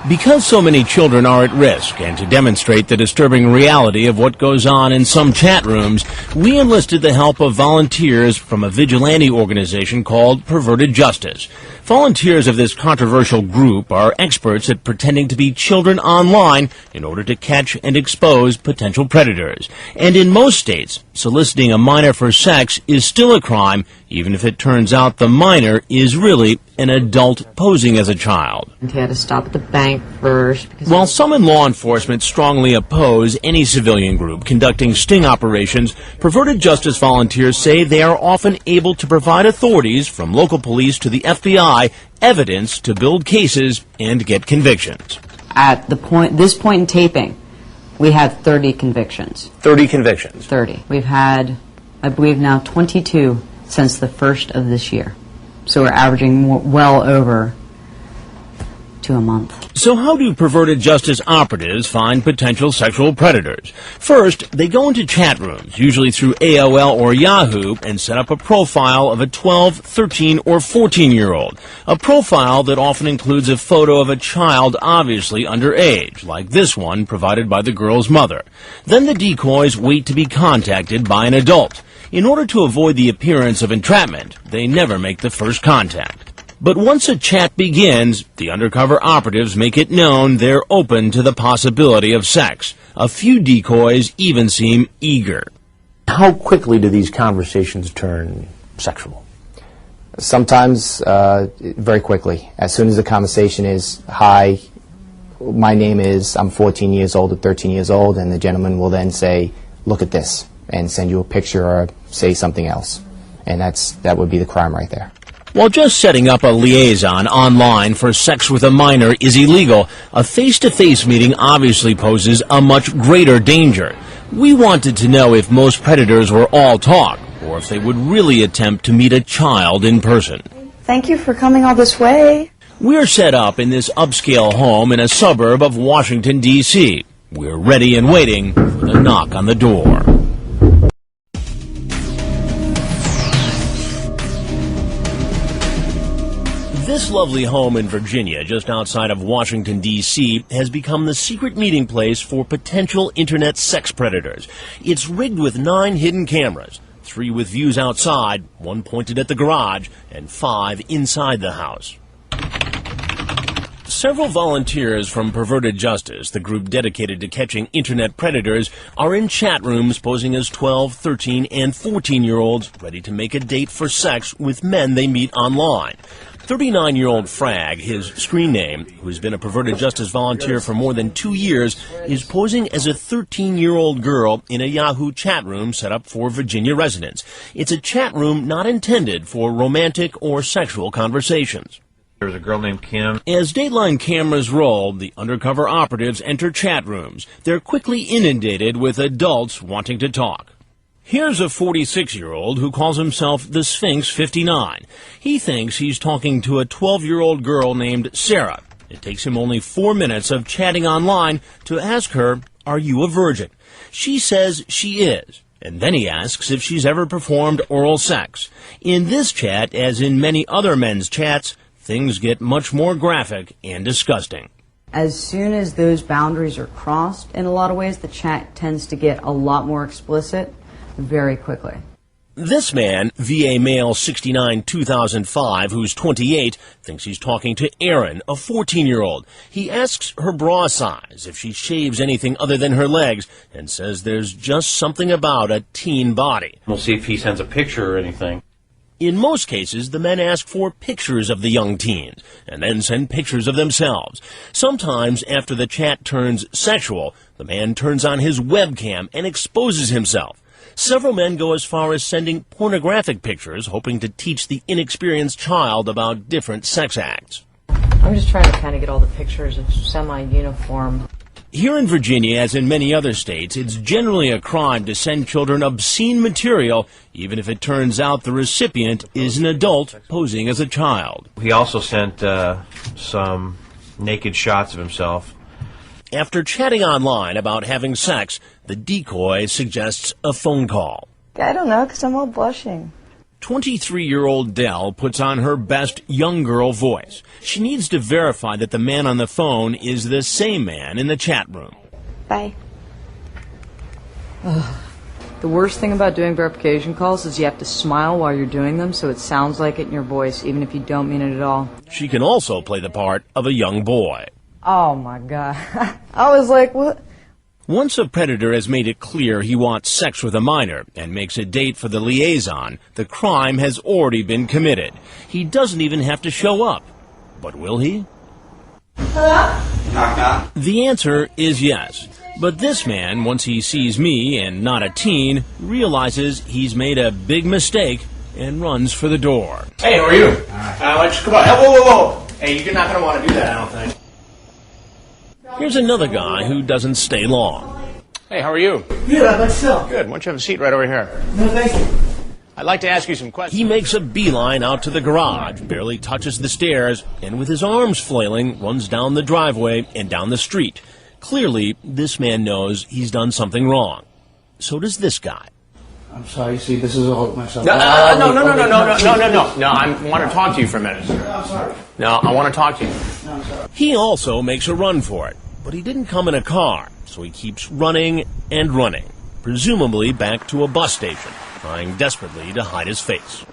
Because so many children are at risk, and to demonstrate the disturbing reality of what goes on in some chat rooms, we enlisted the help of volunteers from a vigilante organization called Perverted Justice. Volunteers of this controversial group are experts at pretending to be children online in order to catch and expose potential predators. And in most states, soliciting a minor for sex is still a crime, even if it turns out the minor is really an adult posing as a child. He had to stop at the bank first. While some in law enforcement strongly oppose any civilian group conducting sting operations, Perverted Justice volunteers say they are often able to provide authorities, from local police to the FBI, evidence to build cases and get convictions. At this point in taping, we had 30 convictions. 30 convictions? 30. We've had, I believe now, 22 since the first of this year. So we're averaging well over 2 a month. So how do Perverted Justice operatives find potential sexual predators? First, they go into chat rooms, usually through AOL or Yahoo, and set up a profile of a 12, 13, or 14-year-old. A profile that often includes a photo of a child obviously underage, like this one provided by the girl's mother. Then the decoys wait to be contacted by an adult. In order to avoid the appearance of entrapment, they never make the first contact. But once a chat begins, the undercover operatives make it known they're open to the possibility of sex. A few decoys even seem eager. How quickly do these conversations turn sexual? Sometimes very quickly. As soon as the conversation is, hi, my name is, I'm 14 years old or 13 years old, and the gentleman will then say, look at this, and send you a picture or say something else. And that would be the crime right there. While just setting up a liaison online for sex with a minor is illegal, a face-to-face meeting obviously poses a much greater danger. We wanted to know if most predators were all talk, or if they would really attempt to meet a child in person. Thank you for coming all this way. We're set up in this upscale home in a suburb of Washington, D.C. We're ready and waiting for the knock on the door. This lovely home in Virginia, just outside of Washington, D.C., has become the secret meeting place for potential internet sex predators. It's rigged with 9 hidden cameras, 3 with views outside, 1 pointed at the garage, and 5 inside the house. Several volunteers from Perverted Justice, the group dedicated to catching internet predators, are in chat rooms posing as 12, 13, and 14-year-olds ready to make a date for sex with men they meet online. 39-year-old Frag, his screen name, who's been a Perverted Justice volunteer for more than 2 years, is posing as a 13-year-old girl in a Yahoo chat room set up for Virginia residents. It's a chat room not intended for romantic or sexual conversations. There's a girl named Kim. As Dateline cameras roll, the undercover operatives enter chat rooms. They're quickly inundated with adults wanting to talk. Here's a 46-year-old who calls himself the Sphinx 59. He thinks he's talking to a 12-year-old girl named Sarah. It takes him only 4 minutes of chatting online to ask her, "Are you a virgin?" She says she is. And then he asks if she's ever performed oral sex. In this chat, as in many other men's chats, things get much more graphic and disgusting. As soon as those boundaries are crossed, in a lot of ways, the chat tends to get a lot more explicit very quickly. This man, VA male 69 2005, who's 28, thinks he's talking to Erin, a 14-year-old. He asks her bra size, if she shaves anything other than her legs, and says there's just something about a teen body. We'll see if he sends a picture or anything. In most cases, the men ask for pictures of the young teens, and then send pictures of themselves. Sometimes, after the chat turns sexual, the man turns on his webcam and exposes himself. Several men go as far as sending pornographic pictures, hoping to teach the inexperienced child about different sex acts. I'm just trying to kind of get all the pictures of semi-uniform. Here in Virginia, as in many other states, it's generally a crime to send children obscene material, even if it turns out the recipient is an adult posing as a child. He also sent some naked shots of himself. After chatting online about having sex, the decoy suggests a phone call. I don't know, because I'm all blushing. 23-year-old Dell puts on her best young girl voice. She needs to verify that the man on the phone is the same man in the chat room. Bye. The worst thing about doing verification calls is you have to smile while you're doing them so it sounds like it in your voice, even if you don't mean it at all. She can also play the part of a young boy. Oh my God. I was like, what? Once a predator has made it clear he wants sex with a minor and makes a date for the liaison, the crime has already been committed. He doesn't even have to show up. But will he? Hello? Knock, knock. The answer is yes. But this man, once he sees me and not a teen, realizes he's made a big mistake and runs for the door. Hey, how are you? Why don't you come on? Hey, whoa, whoa, whoa. Hey, you're not going to want to do that, I don't think. Here's another guy who doesn't stay long. Hey, how are you? Good, how about yourself? Good. Why don't you have a seat right over here? No, thank you. I'd like to ask you some questions. He makes a beeline out to the garage, barely touches the stairs, and with his arms flailing, runs down the driveway and down the street. Clearly, this man knows he's done something wrong. So does this guy. I'm sorry, see, this is all myself. No, I want to talk to you for a minute. I'm sorry. No, I want to talk to you. No, I'm sorry. He also makes a run for it, but he didn't come in a car, so he keeps running and running, presumably back to a bus station, trying desperately to hide his face.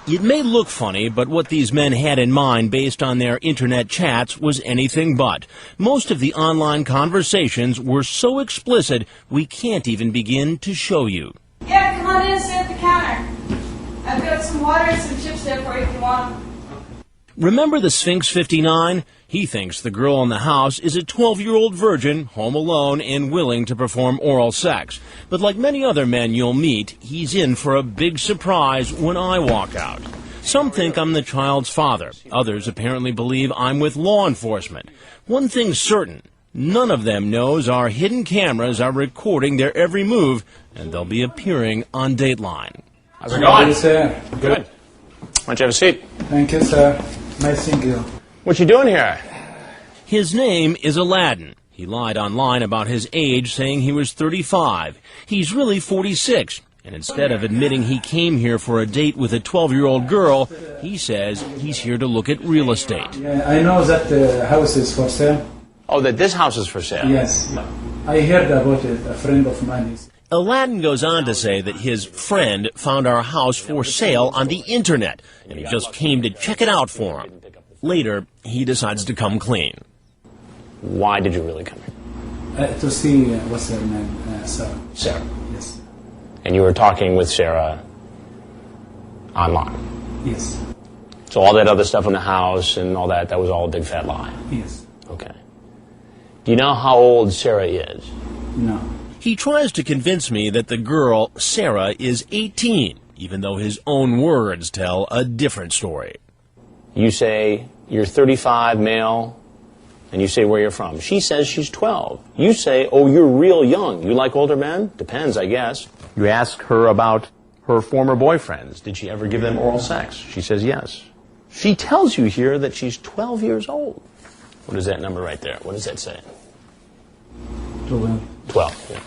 It may look funny, but what these men had in mind based on their internet chats was anything but. Most of the online conversations were so explicit, we can't even begin to show you. Yeah, come on in and sit at the counter. I've got some water and some chips there for you if you want them. Remember the Sphinx 59? He thinks the girl in the house is a 12-year-old virgin, home alone, and willing to perform oral sex. But like many other men you'll meet, he's in for a big surprise when I walk out. Some think I'm the child's father. Others apparently believe I'm with law enforcement. One thing's certain. None of them knows our hidden cameras are recording their every move, and they'll be appearing on Dateline. How's it going? Sir. Good. Why don't you have a seat? Thank you, sir. Nice seeing you. What you doing here? His name is Aladdin. He lied online about his age, saying he was 35. He's really 46. And instead of admitting he came here for a date with a 12-year-old girl, he says he's here to look at real estate. Yeah, I know that the house is for sale. Oh, that this house is for sale? Yes. I heard about it. A friend of mine is. Aladdin goes on to say that his friend found our house for sale on the internet, and he just came to check it out for him. Later, he decides to come clean. Why did you really come here? To see what's her name, Sarah. Sarah. Yes. And you were talking with Sarah online? Yes. So all that other stuff in the house and all that, that was all a big fat lie? Yes. Okay. Do you know how old Sarah is? No. He tries to convince me that the girl, Sarah, is 18, even though his own words tell a different story. You say you're 35, male, and you say where you're from. She says she's 12. You say, oh, you're real young. You like older men? Depends, I guess. You ask her about her former boyfriends. Did she ever give them oral sex? She says yes. She tells you here that she's 12 years old. What is that number right there? What does that say? 12. Yeah.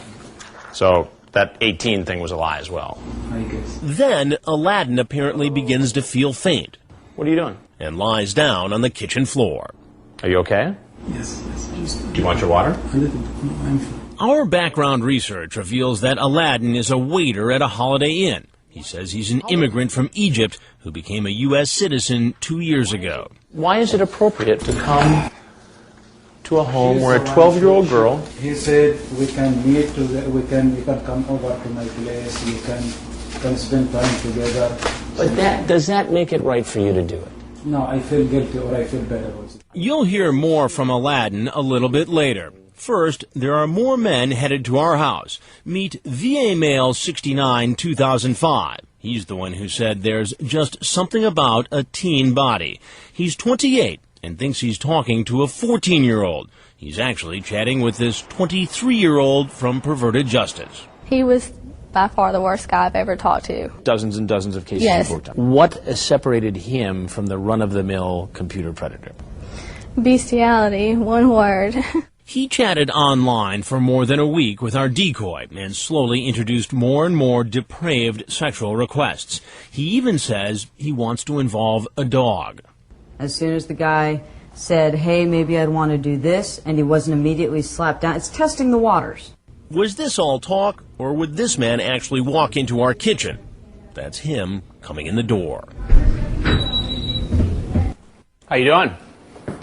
So that 18 thing was a lie as well. I guess. Then Aladdin apparently begins to feel faint What are you doing? and lies down on the kitchen floor. Are you okay? Yes. Just Do you want your water? a little bit. No, I'm fine. Our background research reveals that Aladdin is a waiter at a Holiday Inn. He says he's an immigrant from Egypt who became a U.S. citizen 2 years ago. Why is it appropriate to come to a home where a 12-year-old girl... He said we can meet. You can come over to my place. You can spend time together. But does that make it right for you to do it? No, I feel guilty or I feel bad about it. You'll hear more from Aladdin a little bit later. First, there are more men headed to our house. Meet VA Male 69 2005. He's the one who said there's just something about a teen body. He's 28 and thinks he's talking to a 14-year-old. He's actually chatting with this 23-year-old from Perverted Justice. He was by far the worst guy I've ever talked to. Dozens and dozens of cases Yes. you've worked on. What separated him from the run-of-the-mill computer predator? Bestiality, one word. He chatted online for more than a week with our decoy and slowly introduced more and more depraved sexual requests. He even says he wants to involve a dog. As soon as the guy said, hey, maybe I'd want to do this, and he wasn't immediately slapped down, it's testing the waters. Was this all talk, or would this man actually walk into our kitchen? That's him coming in the door. How you doing?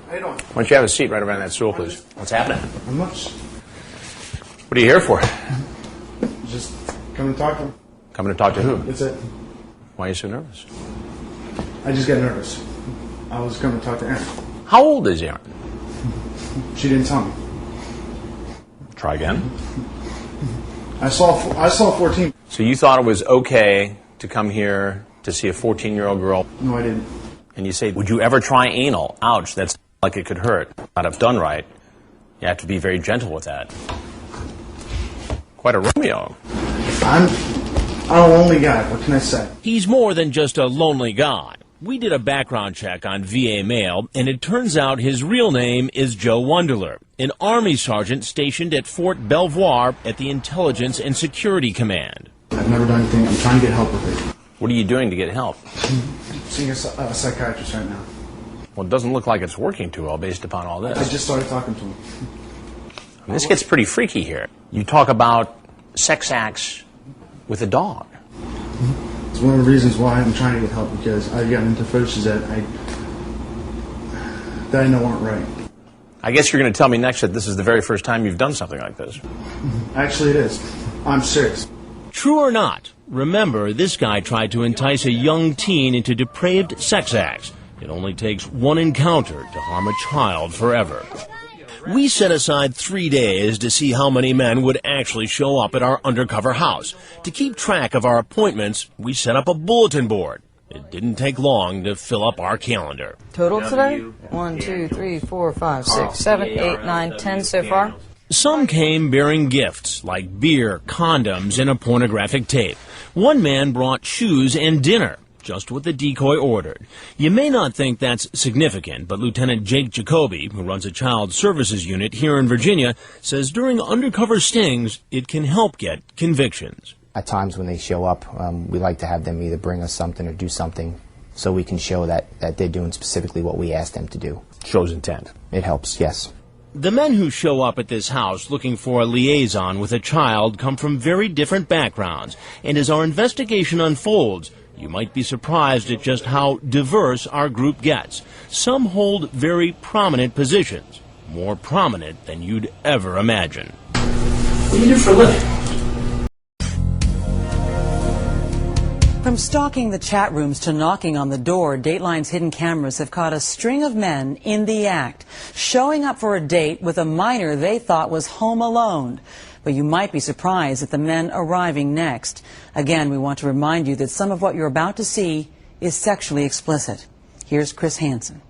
How you doing? Why don't you have a seat right around that stool, please? What's happening? Not much. What are you here for? Just come to talk to him. Coming to talk to who? That's it. Why are you so nervous? I just got nervous. I was coming to talk to Erin. How old is Erin? She didn't tell me. Try again. I saw 14. So you thought it was okay to come here to see a 14-year-old girl, No, I didn't. and you say, would you ever try anal? Ouch, that's like it could hurt. Not if done right. You have to be very gentle with that. Quite a Romeo. I'm a lonely guy. What can I say? He's more than just a lonely guy. We did a background check on VA Mail, and it turns out his real name is Joe Wunderler, an Army sergeant stationed at Fort Belvoir at the Intelligence and Security Command. I've never done anything. I'm trying to get help with it. What are you doing to get help? Seeing a psychiatrist right now. Well, it doesn't look like it's working too well based upon all this. I just started talking to him. I mean, this gets pretty freaky here. You talk about sex acts with a dog. It's one of the reasons why I'm trying to get help, because I've gotten into fetishes that I know aren't right. I guess you're going to tell me next that this is the very first time you've done something like this. Actually, it is. I'm serious. True or not, remember, this guy tried to entice a young teen into depraved sex acts. It only takes one encounter to harm a child forever. We set aside 3 days to see how many men would actually show up at our undercover house. To keep track of our appointments, we set up a bulletin board. It didn't take long to fill up our calendar. Total today? 1, 2, 3, 4, 5, 6, 7, 8, 9, 10 so far. Some came bearing gifts like beer, condoms, and a pornographic tape. One man brought shoes and dinner, just what the decoy ordered. You may not think that's significant, but Lieutenant Jake Jacoby, who runs a child services unit here in Virginia, says during undercover stings, it can help get convictions. At times when they show up, we like to have them either bring us something or do something so we can show that they're doing specifically what we asked them to do. Shows intent. It helps, yes. The men who show up at this house looking for a liaison with a child come from very different backgrounds, and as our investigation unfolds, you might be surprised at just how diverse our group gets. Some hold very prominent positions, more prominent than you'd ever imagine. What do you do for a living? From stalking the chat rooms to knocking on the door, Dateline's hidden cameras have caught a string of men in the act, showing up for a date with a minor they thought was home alone. But you might be surprised at the men arriving next. Again, we want to remind you that some of what you're about to see is sexually explicit. Here's Chris Hansen.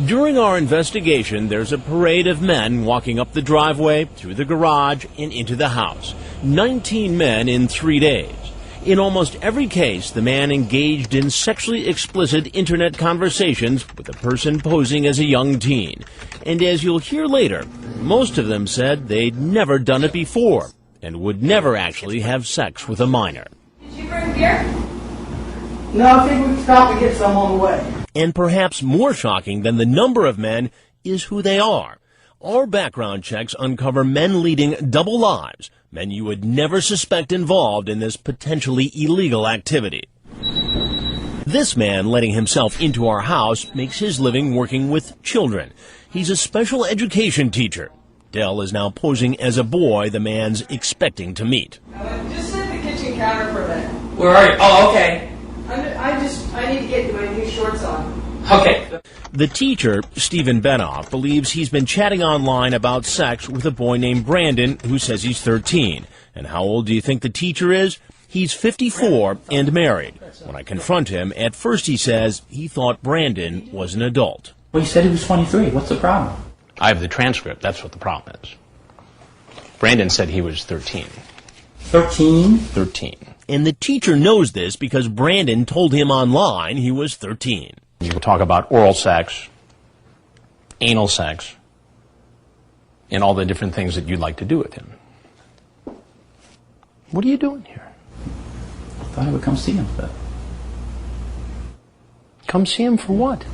During our investigation, there's a parade of men walking up the driveway, through the garage, and into the house. 19 men in 3 days. In almost every case, the man engaged in sexually explicit internet conversations with a person posing as a young teen. And as you'll hear later, most of them said they'd never done it before and would never actually have sex with a minor. Did you bring beer? No, I think we can stop and get some on the way. And perhaps more shocking than the number of men is who they are. Our background checks uncover men leading double lives, men you would never suspect involved in this potentially illegal activity. This man letting himself into our house makes his living working with children. He's a special education teacher. Dell is now posing as a boy the man's expecting to meet. Just sit at the kitchen counter for a minute. Where are you? Oh, okay. I need to get my new shorts on. Okay. The teacher, Stephen Benoff, believes he's been chatting online about sex with a boy named Brandon who says he's 13. And how old do you think the teacher is? He's 54 and married. When I confront him, at first he says he thought Brandon was an adult. Well, you said he was 23. What's the problem? I have the transcript. That's what the problem is. Brandon said he was 13. 13? 13. And the teacher knows this because Brandon told him online he was 13. You talk about oral sex, anal sex, and all the different things that you'd like to do with him. What are you doing here? I thought I would come see him, but... Come see him for what?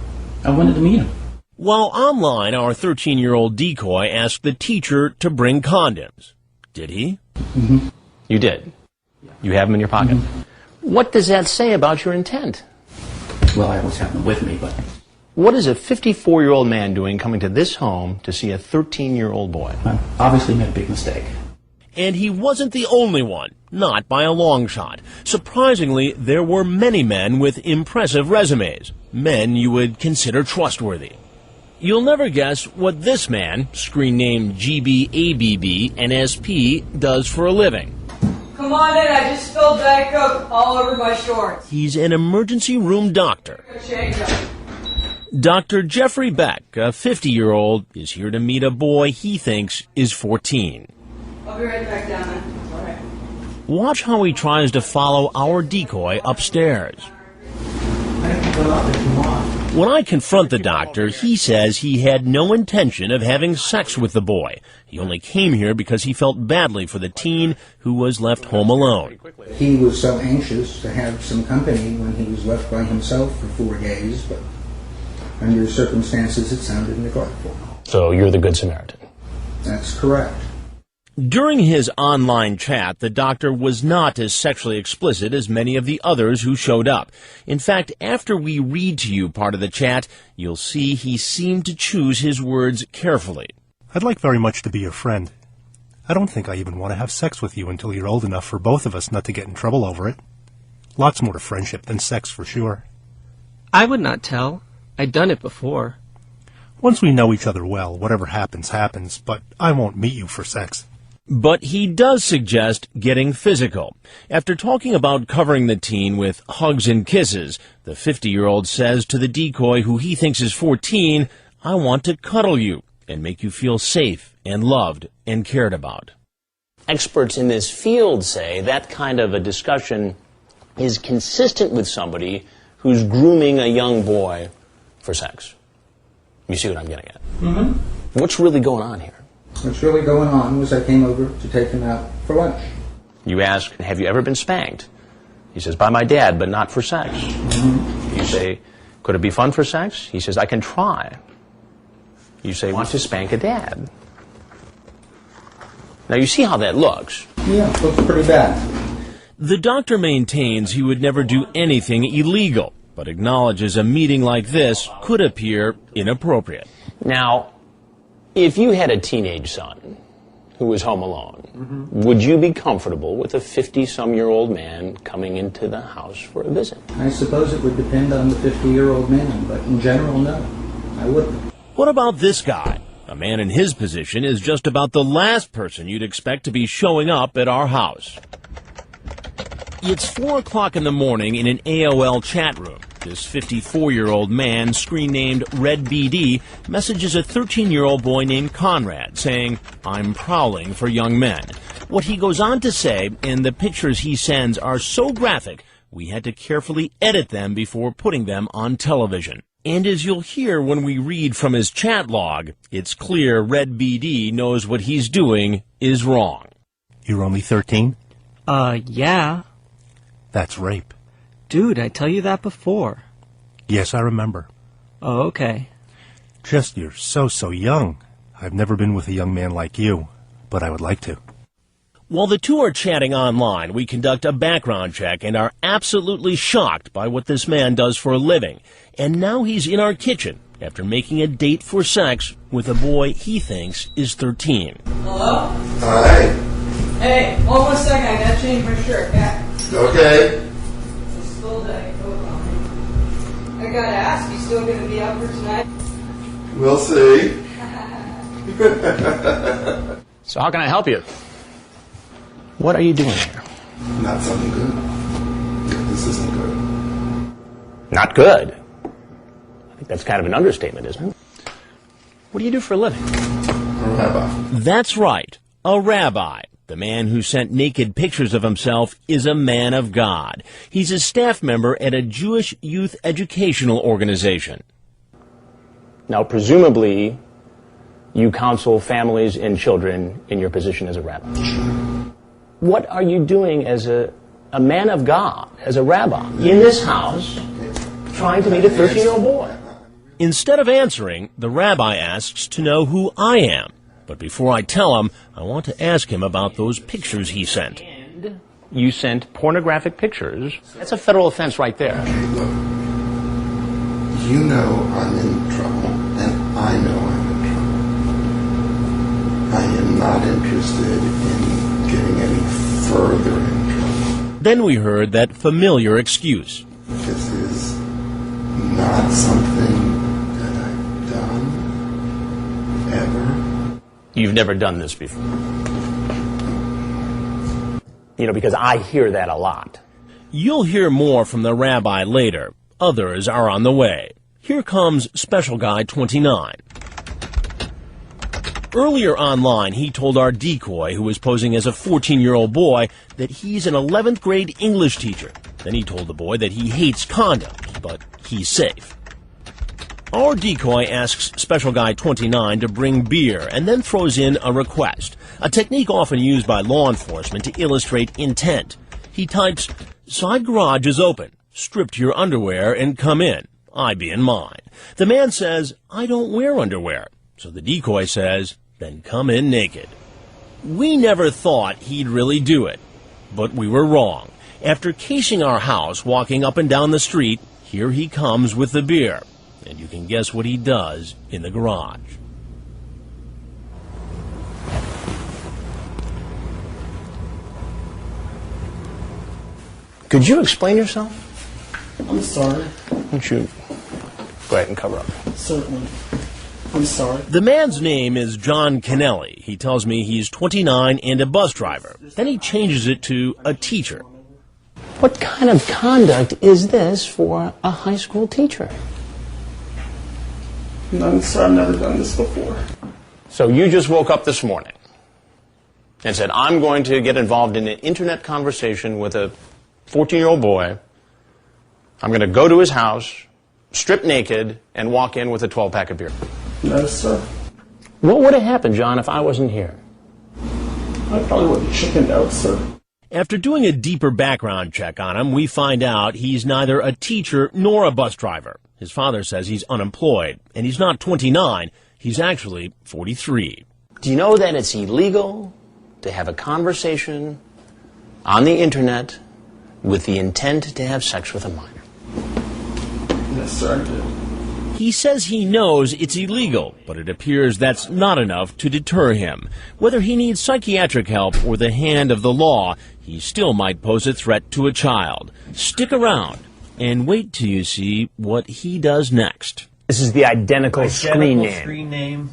I wanted to meet him. While online, our 13-year-old decoy asked the teacher to bring condoms. Did he? Mm-hmm. You did? You have them in your pocket? Mm-hmm. What does that say about your intent? Well, I always have them with me, but... What is a 54-year-old man doing coming to this home to see a 13-year-old boy? I obviously made a big mistake. And he wasn't the only one, not by a long shot. Surprisingly, there were many men with impressive resumes, men you would consider trustworthy. You'll never guess what this man, screen name GBABB NSP, does for a living. Come on in, I just spilled Diet Coke all over my shorts. He's an emergency room doctor. Change them. Dr. Jeffrey Beck, a 50-year-old, is here to meet a boy he thinks is 14. I'll be right back down there. All right. Watch how he tries to follow our decoy upstairs. When I confront the doctor, he says he had no intention of having sex with the boy. He only came here because he felt badly for the teen who was left home alone. He was so anxious to have some company when he was left by himself for 4 days, but under circumstances it sounded neglectful. So you're the Good Samaritan? That's correct. During his online chat, the doctor was not as sexually explicit as many of the others who showed up. In fact, after we read to you part of the chat, you'll see he seemed to choose his words carefully. I'd like very much to be your friend. I don't think I even want to have sex with you until you're old enough for both of us not to get in trouble over it. Lots more to friendship than sex for sure. I would not tell. I'd done it before. Once we know each other well, whatever happens, happens, but I won't meet you for sex. But he does suggest getting physical. After talking about covering the teen with hugs and kisses, the 50-year-old says to the decoy who he thinks is 14, I want to cuddle you and make you feel safe and loved and cared about. Experts in this field say that kind of a discussion is consistent with somebody who's grooming a young boy for sex. You see what I'm getting at? Mm-hmm. What's really going on here? What's really going on was I came over to take him out for lunch. You ask, have you ever been spanked? He says, by my dad, but not for sex. Mm-hmm. You say, could it be fun for sex? He says, I can try. You say, want to spank a dad. Now you see how that looks. Yeah, it looks pretty bad. The doctor maintains he would never do anything illegal, but acknowledges a meeting like this could appear inappropriate. Now, if you had a teenage son who was home alone, would you be comfortable with a 50-some-year-old man coming into the house for a visit? I suppose it would depend on the 50-year-old man, but in general, no, I wouldn't. What about this guy? A man in his position is just about the last person you'd expect to be showing up at our house. It's 4 o'clock in the morning in an AOL chat room. This 54-year-old man, screen-named Red BD, messages a 13-year-old boy named Conrad, saying, I'm prowling for young men. What he goes on to say, and the pictures he sends are so graphic, we had to carefully edit them before putting them on television. And as you'll hear when we read from his chat log, it's clear Red BD knows what he's doing is wrong. You're only 13? Yeah. That's rape. Dude, I tell you that before. Yes, I remember. Oh, okay. Just you're so young. I've never been with a young man like you, but I would like to. While the two are chatting online, we conduct a background check and are absolutely shocked by what this man does for a living. And now he's in our kitchen after making a date for sex with a boy he thinks is 13. Hello? Hi. Hey, hold on a second. I gotta change my shirt. Yeah. Okay. It's still day. I gotta ask, you still gonna be up for tonight? We'll see. So how can I help you? What are you doing here? Not something good. Yeah, this isn't good. Not good? I think that's kind of an understatement, isn't it? What do you do for a living? A rabbi. That's right, a rabbi. The man who sent naked pictures of himself is a man of God. He's a staff member at a Jewish youth educational organization. Now, presumably, You counsel families and children in your position as a rabbi. What are you doing as a man of God, as a rabbi, in this house, trying to meet a 13-year-old boy? Instead of answering, the rabbi asks to know who I am. But before I tell him, I want to ask him about those pictures he sent. You sent pornographic pictures. That's a federal offense right there. Okay, look. You know I'm in trouble, and I know I'm in trouble. I am not interested in getting any further in trouble. Then we heard that familiar excuse. This is not something that I've done ever. You've never done this before. You know, because I hear that a lot. You'll hear more from the rabbi later. Others are on the way. Here comes Special Guy 29. Earlier online, he told our decoy, who was posing as a 14-year-old boy, that he's an 11th grade English teacher. Then he told the boy that he hates condoms, but he's safe. Our decoy asks Special Guy 29 to bring beer and then throws in a request, a technique often used by law enforcement to illustrate intent. He types, "Side garage is open. Strip to your underwear and come in. I be in mine." The man says, "I don't wear underwear." So the decoy says, "Then come in naked." We never thought he'd really do it, but we were wrong. After casing our house, walking up and down the street, here he comes with the beer. And you can guess what he does in the garage. Could you explain yourself? I'm sorry. Why don't you go ahead and cover up? Certainly. I'm sorry. The man's name is John Kennelly. He tells me he's 29 and a bus driver. Then he changes it to a teacher. What kind of conduct is this for a high school teacher? None, sir. I've never done this before. So you just woke up this morning and said, I'm going to get involved in an internet conversation with a 14-year-old boy. I'm going to go to his house, strip naked, and walk in with a 12-pack of beer. No, sir. What would have happened, John, if I wasn't here? I probably would have chickened out, sir. After doing a deeper background check on him, we find out he's neither a teacher nor a bus driver. His father says he's unemployed, and he's not 29. He's actually 43. Do you know that it's illegal to have a conversation on the internet with the intent to have sex with a minor? Yes, sir, I did. He says he knows it's illegal, but it appears that's not enough to deter him. Whether he needs psychiatric help or the hand of the law, he still might pose a threat to a child. Stick around and wait till you see what he does next. This is the identical screen name.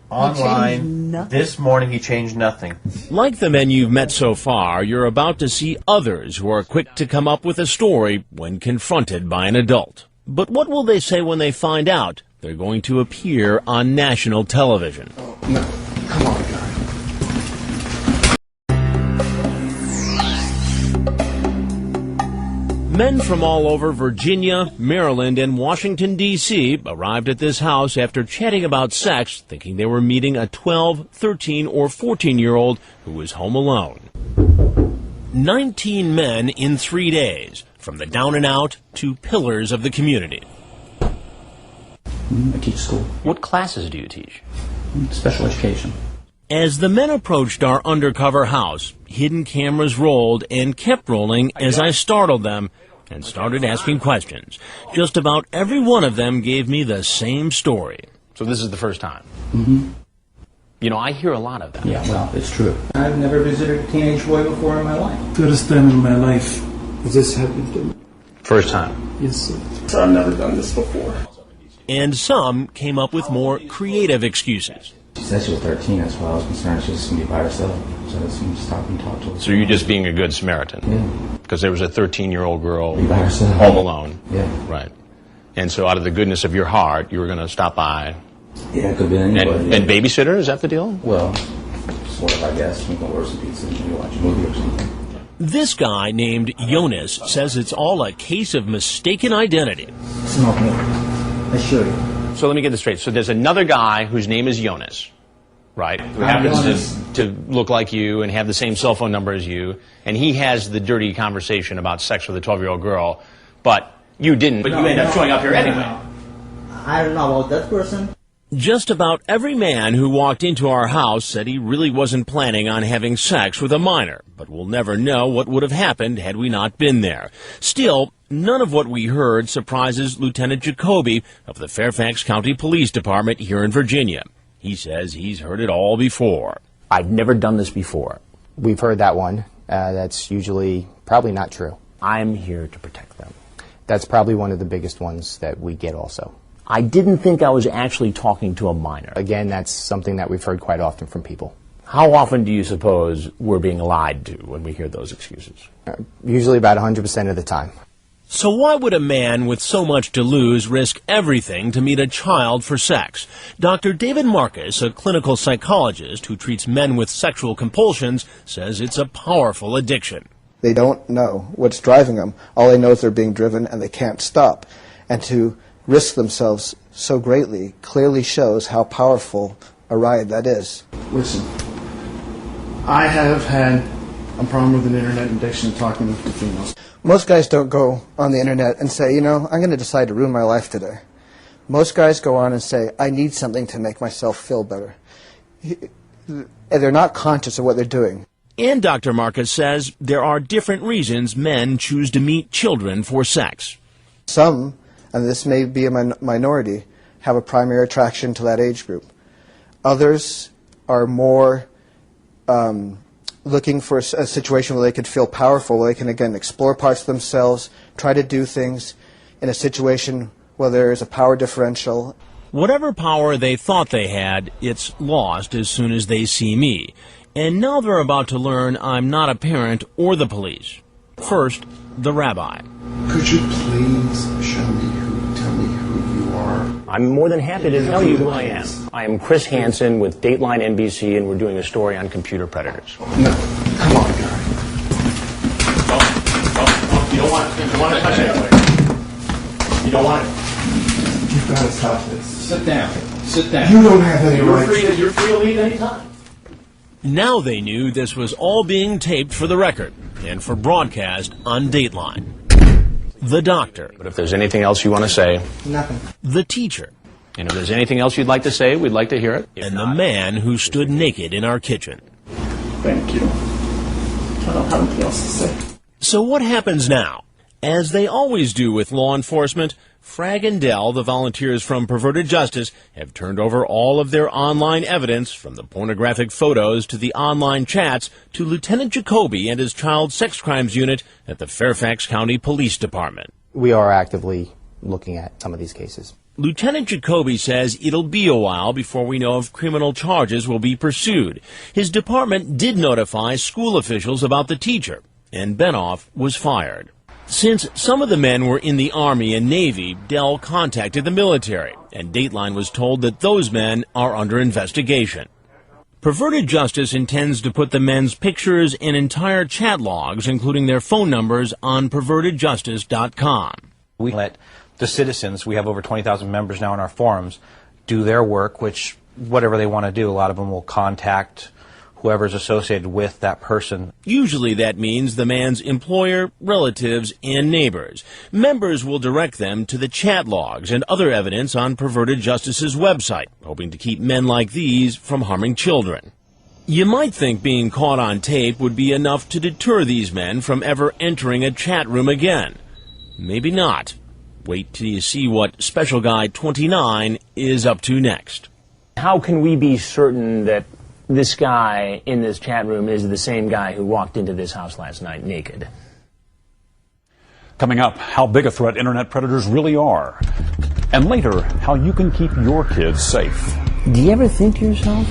Online. This morning he changed nothing. Like the men you've met so far, you're about to see others who are quick to come up with a story when confronted by an adult. But what will they say when they find out they're going to appear on national television? Oh, no. Come on, guy. Men from all over Virginia, Maryland, and Washington, D.C. arrived at this house after chatting about sex, thinking they were meeting a 12, 13, or 14-year-old who was home alone. 19 men in 3 days, from the down and out to pillars of the community. I teach school. What classes do you teach? Special education. As the men approached our undercover house, hidden cameras rolled and kept rolling as I startled them and started asking questions. Just about every one of them gave me the same story. So this is the first time? Mm-hmm. You know, I hear a lot of that. Yeah, well, it's true. I've never visited a teenage boy before in my life. First time in my life this happened to me. First time? Yes, sir. So I've never done this before. And some came up with more creative excuses. She said she was 13, that's why I was concerned she was going to be by herself. So I just stop and talk to her. So you're just being a good Samaritan? Yeah. Because there was a 13-year-old girl By herself. home alone? Yeah. Right. And so out of the goodness of your heart, you were going to stop by? Yeah, it could be anybody. And babysitter, is that the deal? Well, sort of, I guess. We can order some pizza and maybe watch a movie or something. This guy named Jonas says it's all a case of mistaken identity. Smoke me. I assure you. So let me get this straight. So there's another guy whose name is Jonas. right, who happens to look like you and have the same cell phone number as you, and he has the dirty conversation about sex with a 12-year-old girl, but you didn't, but you end up showing up here anyway. I don't know about that person. Just about every man who walked into our house said he really wasn't planning on having sex with a minor, but we'll never know what would have happened had we not been there. Still, none of what we heard surprises Lieutenant Jacoby of the Fairfax County Police Department here in Virginia. He says he's heard it all before. I've never done this before. We've heard that one. That's usually probably not true. I'm here to protect them. That's probably one of the biggest ones that we get also. I didn't think I was actually talking to a minor. Again, that's something that we've heard quite often from people. How often do you suppose we're being lied to when we hear those excuses? Usually about 100% of the time. So why would a man with so much to lose risk everything to meet a child for sex? Dr. David Marcus, a clinical psychologist who treats men with sexual compulsions, says it's a powerful addiction. They don't know what's driving them. All they know is they're being driven and they can't stop. And to risk themselves so greatly clearly shows how powerful a ride that is. Listen, I have had a problem with an internet addiction talking to females. Most guys don't go on the internet and say, you know, I'm going to decide to ruin my life today. Most guys go on and say, I need something to make myself feel better. And they're not conscious of what they're doing. And Dr. Marcus says there are different reasons men choose to meet children for sex. Some, and this may be a minority, have a primary attraction to that age group. Others are more looking for a situation where they could feel powerful, where they can, again, explore parts of themselves, try to do things in a situation where there is a power differential. Whatever power they thought they had, it's lost as soon as they see me. And now they're about to learn I'm not a parent or the police. First, the rabbi. Could you please tell me who you are? I'm more than happy to tell you who I am. I am Chris Hansen with Dateline NBC, and we're doing a story on computer predators. No, come on, guy. You don't want to touch it. You don't want it. You've got to stop this. Sit down. Sit down. You don't have any rights. You're free to leave anytime. Now they knew this was all being taped for the record and for broadcast on Dateline. The doctor. But if there's anything else you want to say. Nothing. The teacher. And if there's anything else you'd like to say, we'd like to hear it. And the man who stood naked in our kitchen. Thank you. I don't have anything else to say. So what happens now? As they always do with law enforcement, Frag and Dell, the volunteers from Perverted Justice, have turned over all of their online evidence, from the pornographic photos to the online chats, to Lieutenant Jacoby and his child sex crimes unit at the Fairfax County Police Department. We are actively looking at some of these cases. Lieutenant Jacoby says it'll be a while before we know if criminal charges will be pursued. His department did notify school officials about the teacher, and Benoff was fired. Since some of the men were in the Army and Navy, Dell contacted the military, and Dateline was told that those men are under investigation. Perverted Justice intends to put the men's pictures and entire chat logs, including their phone numbers, on pervertedjustice.com. We let the citizens, we have over 20,000 members now in our forums, do their work, which whatever they want to do, a lot of them will contact whoever's associated with that person. Usually that means the man's employer, relatives, and neighbors. Members will direct them to the chat logs and other evidence on Perverted Justice's website, hoping to keep men like these from harming children. You might think being caught on tape would be enough to deter these men from ever entering a chat room again. Maybe not. Wait till you see what Special Guy 29 is up to next. How can we be certain that this guy in this chat room is the same guy who walked into this house last night naked? Coming up, how big a threat internet predators really are. And later, how you can keep your kids safe. Do you ever think to yourself,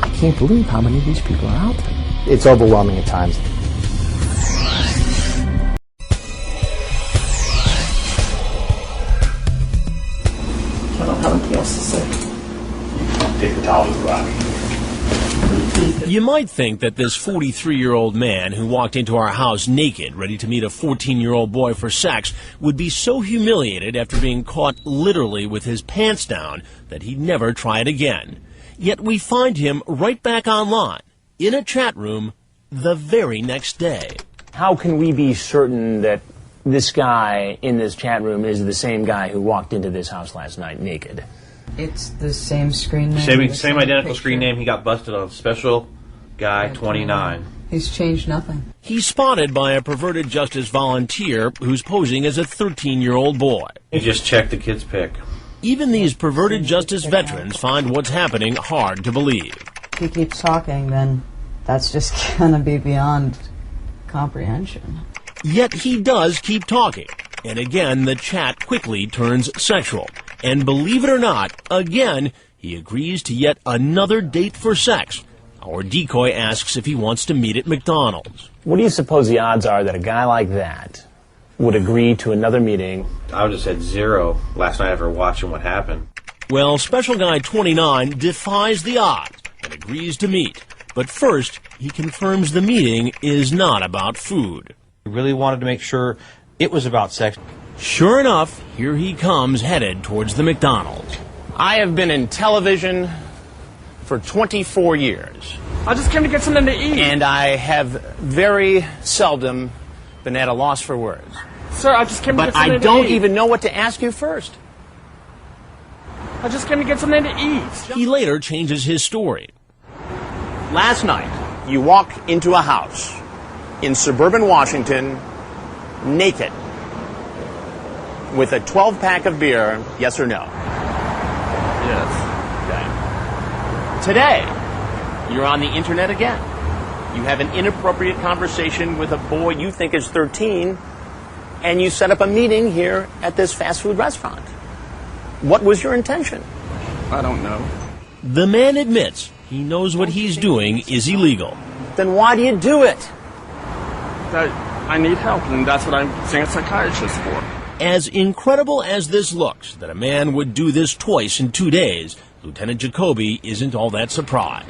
I can't believe how many of these people are out there? It's overwhelming at times. I don't have anything else to say. Take the towel to the rock. You might think that this 43-year-old man who walked into our house naked, ready to meet a 14-year-old boy for sex, would be so humiliated after being caught literally with his pants down that he'd never try it again. Yet we find him right back online, in a chat room, the very next day. How can we be certain that this guy in this chat room is the same guy who walked into this house last night naked? It's the same screen name. Same identical picture. screen name. He got busted on Special Guy 29. He's changed nothing. He's spotted by a perverted justice volunteer who's posing as a 13-year-old boy. He just checked the kid's pic. Even these perverted justice veterans find what's happening hard to believe. If he keeps talking, then that's just going to be beyond comprehension. Yet he does keep talking. And again, the chat quickly turns sexual. And believe it or not, again, he agrees to yet another date for sex. Our decoy asks if he wants to meet at McDonald's. What do you suppose the odds are that a guy like that would agree to another meeting? I would have said 0 last night after watching what happened. Well, Special Guy 29 defies the odds and agrees to meet. But first, he confirms the meeting is not about food. We really wanted to make sure it was about sex. Sure enough, here he comes headed towards the McDonald's. I have been in television for 24 years. I just came to get something to eat. And I have very seldom been at a loss for words. Sir, I just came to get But something to eat. I don't even know what to ask you first. I just came to get something to eat. He later changes his story. Last night, you walk into a house in suburban Washington, naked, with a 12-pack of beer, yes or no? Yes. Today, you're on the internet again. You have an inappropriate conversation with a boy you think is 13, and you set up a meeting here at this fast food restaurant. What was your intention? I don't know. The man admits he knows what he's doing is illegal. Then why do you do it? I need help, and that's what I'm seeing a psychiatrist for. As incredible as this looks, that a man would do this twice in 2 days, Lieutenant Jacoby isn't all that surprised.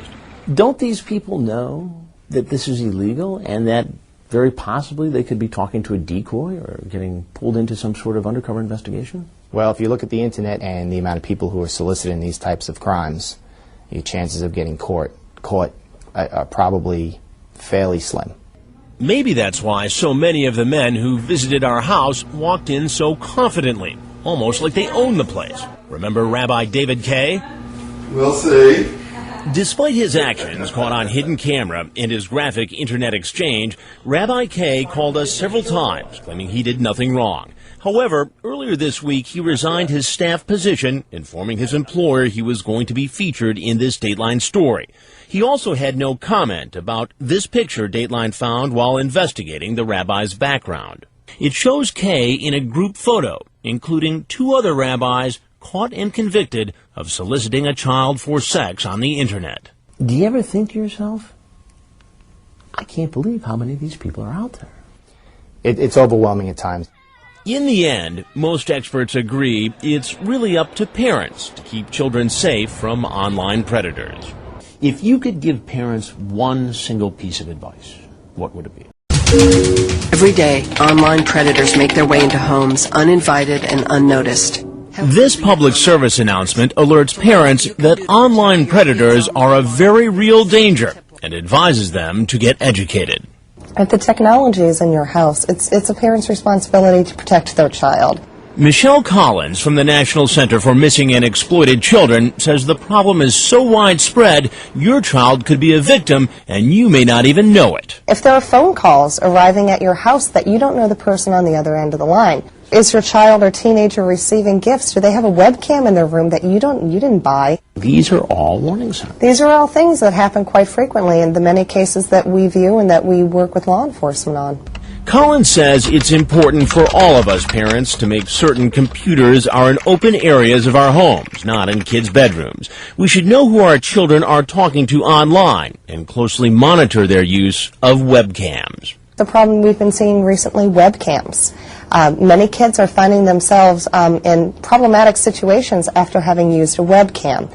Don't these people know that this is illegal and that very possibly they could be talking to a decoy or getting pulled into some sort of undercover investigation? Well, if you look at the internet and the amount of people who are soliciting these types of crimes, your chances of getting caught are probably fairly slim. Maybe that's why so many of the men who visited our house walked in so confidently, almost like they own the place. Remember Rabbi David Kay? We'll see. Despite his actions caught on hidden camera and his graphic internet exchange, Rabbi Kay called us several times, claiming he did nothing wrong. However, earlier this week, he resigned his staff position, informing his employer he was going to be featured in this Dateline story. He also had no comment about this picture Dateline found while investigating the rabbi's background. It shows Kay in a group photo, including 2 other rabbis caught and convicted of soliciting a child for sex on the internet. Do you ever think to yourself, I can't believe how many of these people are out there? It's overwhelming at times. In the end, most experts agree it's really up to parents to keep children safe from online predators. If you could give parents one single piece of advice, what would it be? Every day, online predators make their way into homes uninvited and unnoticed. This public service announcement alerts parents that online predators are a very real danger and advises them to get educated. If the technology is in your house, it's a parent's responsibility to protect their child. Michelle Collins from the National Center for Missing and Exploited Children says the problem is so widespread, your child could be a victim and you may not even know it. If there are phone calls arriving at your house that you don't know the person on the other end of the line, is your child or teenager receiving gifts? Do they have a webcam in their room that you didn't buy? These are all warning signs. These are all things that happen quite frequently in the many cases that we view and that we work with law enforcement on. Collins says it's important for all of us parents to make certain computers are in open areas of our homes, not in kids' bedrooms. We should know who our children are talking to online and closely monitor their use of webcams. The problem we've been seeing recently, webcams. Many kids are finding themselves in problematic situations after having used a webcam.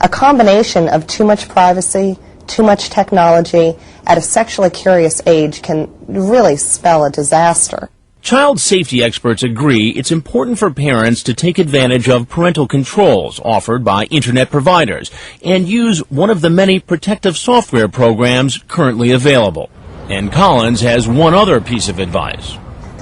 A combination of too much privacy, too much technology at a sexually curious age can really spell a disaster. Child safety experts agree it's important for parents to take advantage of parental controls offered by Internet providers and use one of the many protective software programs currently available. And Collins has one other piece of advice.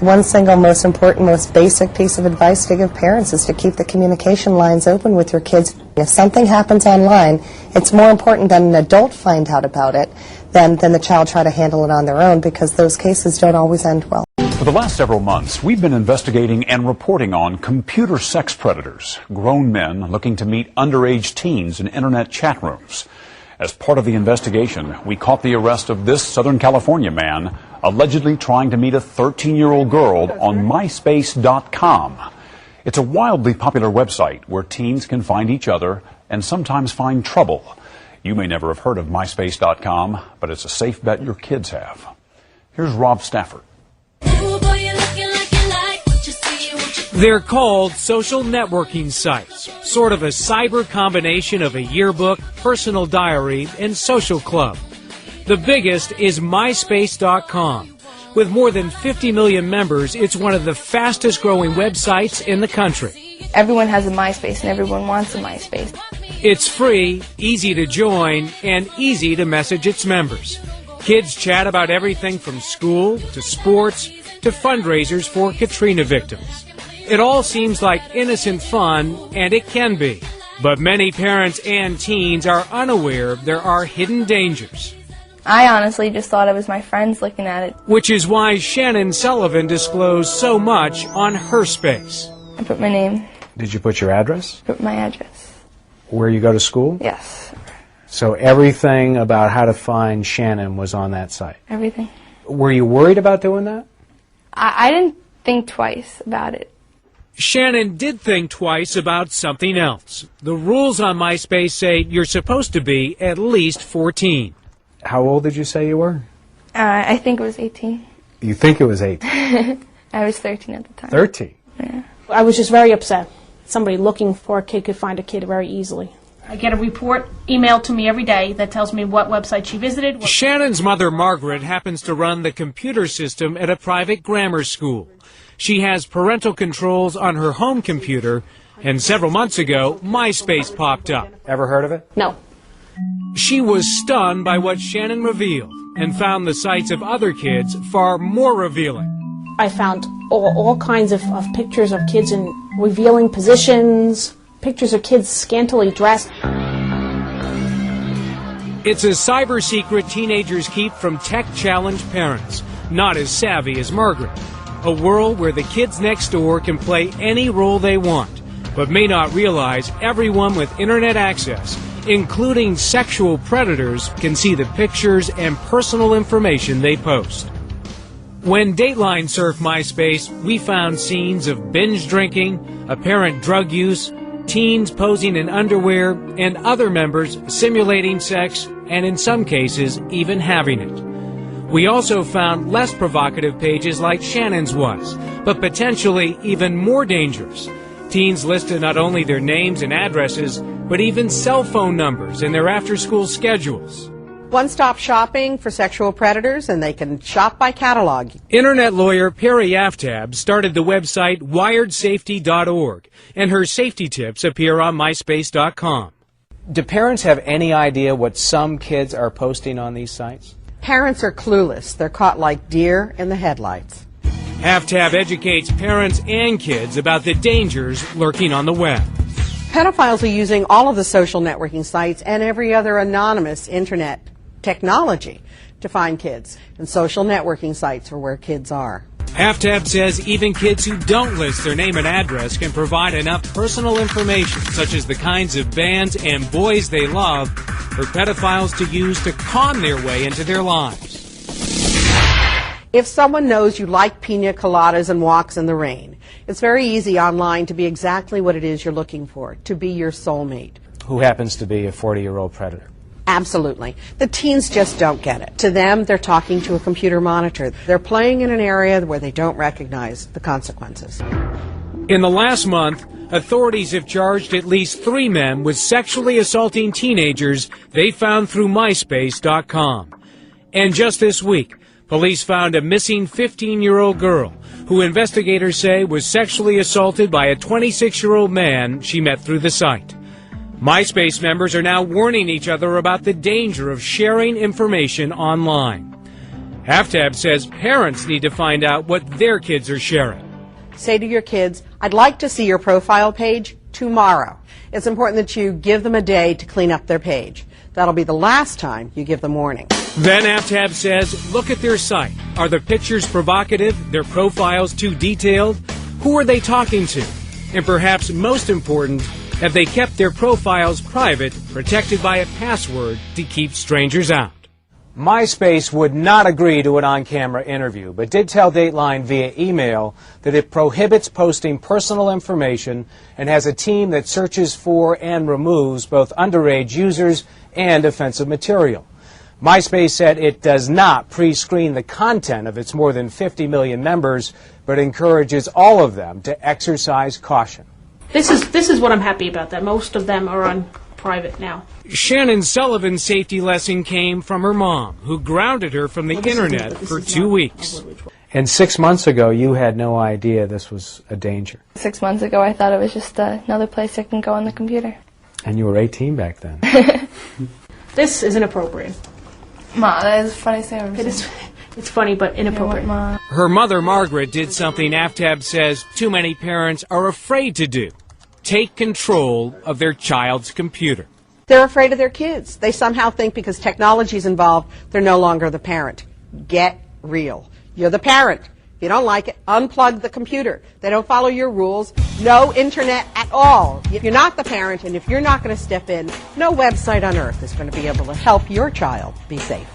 One single most important, most basic piece of advice to give parents is to keep the communication lines open with your kids. If something happens online, it's more important that an adult find out about it than the child try to handle it on their own, because those cases don't always end well. For the last several months, we've been investigating and reporting on computer sex predators, grown men looking to meet underage teens in Internet chat rooms. As part of the investigation, we caught the arrest of this Southern California man allegedly trying to meet a 13-year-old girl on MySpace.com. It's a wildly popular website where teens can find each other and sometimes find trouble. You may never have heard of MySpace.com, but it's a safe bet your kids have. Here's Rob Stafford. They're called social networking sites, sort of a cyber combination of a yearbook, personal diary, and social club. The biggest is MySpace.com. With more than 50 million members, it's one of the fastest growing websites in the country. Everyone has a MySpace and everyone wants a MySpace. It's free, easy to join, and easy to message its members. Kids chat about everything from school to sports to fundraisers for Katrina victims. It all seems like innocent fun, and it can be. But many parents and teens are unaware there are hidden dangers. I honestly just thought it was my friends looking at it. Which is why Shannon Sullivan disclosed so much on her space. I put my name. Did you put your address? Put my address. Where you go to school? Yes. So everything about how to find Shannon was on that site? Everything. Were you worried about doing that? I didn't think twice about it. Shannon did think twice about something else. The rules on MySpace say you're supposed to be at least 14. How old did you say you were? I think it was 18. You think it was 18? I was 13 at the time. 13? Yeah. I was just very upset. Somebody looking for a kid could find a kid very easily. I get a report emailed to me every day that tells me what website she visited. Shannon's mother, Margaret, happens to run the computer system at a private grammar school. She has parental controls on her home computer, and several months ago, MySpace popped up. Ever heard of it? No. She was stunned by what Shannon revealed and found the sites of other kids far more revealing. I found all kinds of pictures of kids in revealing positions, pictures of kids scantily dressed. It's a cyber secret teenagers keep from tech-challenged parents, not as savvy as Margaret. A world where the kids next door can play any role they want, but may not realize everyone with internet access, including sexual predators, can see the pictures and personal information they post. When Dateline surfed MySpace, we found scenes of binge drinking, apparent drug use, teens posing in underwear, and other members simulating sex, and in some cases, even having it. We also found less provocative pages like Shannon's was, but potentially even more dangerous. Teens listed not only their names and addresses, but even cell phone numbers and their after-school schedules. One-stop shopping for sexual predators, and they can shop by catalog. Internet lawyer Perry Aftab started the website wiredsafety.org, and her safety tips appear on MySpace.com. Do parents have any idea what some kids are posting on these sites? Parents are clueless. They're caught like deer in the headlights. Aftab educates parents and kids about the dangers lurking on the web. Pedophiles are using all of the social networking sites and every other anonymous internet technology to find kids. And social networking sites are where kids are. Aftab says even kids who don't list their name and address can provide enough personal information, such as the kinds of bands and boys they love, for pedophiles to use to con their way into their lives. If someone knows you like pina coladas and walks in the rain, it's very easy online to be exactly what it is you're looking for, to be your soulmate. Who happens to be a 40-year-old predator? Absolutely. The teens just don't get it. To them, they're talking to a computer monitor. They're playing in an area where they don't recognize the consequences. In the last month, authorities have charged at least 3 men with sexually assaulting teenagers they found through MySpace.com. And just this week, Police found a missing 15-year-old girl who investigators say was sexually assaulted by a 26-year-old man she met through the site. MySpace members are now warning each other about the danger of sharing information online. Haftab says parents need to find out what their kids are sharing. Say to your kids, I'd like to see your profile page tomorrow. It's important that you give them a day to clean up their page. That'll be the last time you give them warning. Then Haftab says, look at their site. Are the pictures provocative? Their profiles too detailed? Who are they talking to? And perhaps most important, have they kept their profiles private, protected by a password to keep strangers out? MySpace would not agree to an on-camera interview, but did tell Dateline via email that it prohibits posting personal information and has a team that searches for and removes both underage users and offensive material. MySpace said it does not pre-screen the content of its more than 50 million members, but encourages all of them to exercise caution. This is what I'm happy about, that most of them are on private now. Shannon Sullivan's safety lesson came from her mom, who grounded her from the internet for 2 weeks. And 6 months ago, you had no idea this was a danger. 6 months ago, I thought it was just another place I can go on the computer. And you were 18 back then. This is inappropriate. Ma, that is the funniest thing I've ever seen. It's funny, but inappropriate. Her mother, Margaret, did something Haftab says too many parents are afraid to do. Take control of their child's computer. They're afraid of their kids. They somehow think because technology is involved, they're no longer the parent. Get real. You're the parent. If you don't like it, unplug the computer. They don't follow your rules. No internet at all. If you're not the parent and if you're not going to step in, no website on earth is going to be able to help your child be safe.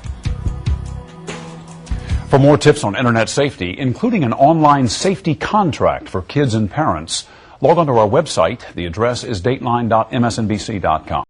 For more tips on internet safety, including an online safety contract for kids and parents, log on to our website. The address is dateline.msnbc.com.